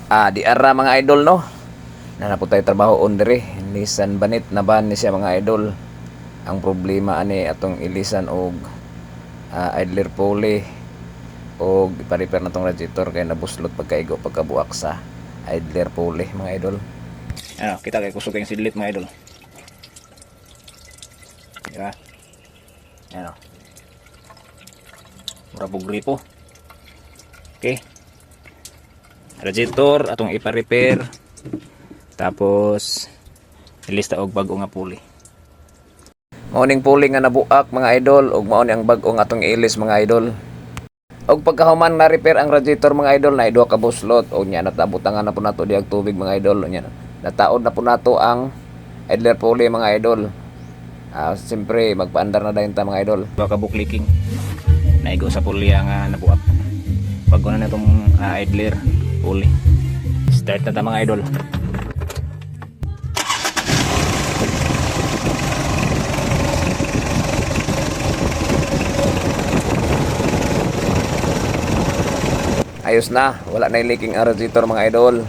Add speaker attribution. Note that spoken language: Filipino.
Speaker 1: Di ara mga idol no. Nanapod tayo trabaho on dire. Nissan banit na ban ni siya mga idol. Ang problema ani atong ilisan og idler pulley og ipa-repair na tong radiator kay nabuslot pagkaigo pagkabuak sa idler pulley mga idol. Ano, kita kay kusog yung sidlit mga idol. Diba? Ano. Mura po gripo. Okay. Radiator atong ipa-repair. Tapos ilista og bag-o nga pulley. Mauning pulley nga nabuak mga idol ug mao ni ang bag-o nga atong ilis mga idol. Og pagkahuman na repair ang radiator mga idol na duha ka buslot og nya natabutangan na po nato diag tubig mga idol nya. Nataod na po nato ang idler pulley mga idol. Siyempre magpaandar na dayon ta mga idol. Duha ka bukliking. Naigo sa pulley nga nabuak. Bago na itong idler pulley. Start na ta mga idol. Ayos na, wala na yung leaking ang radiator mga idol.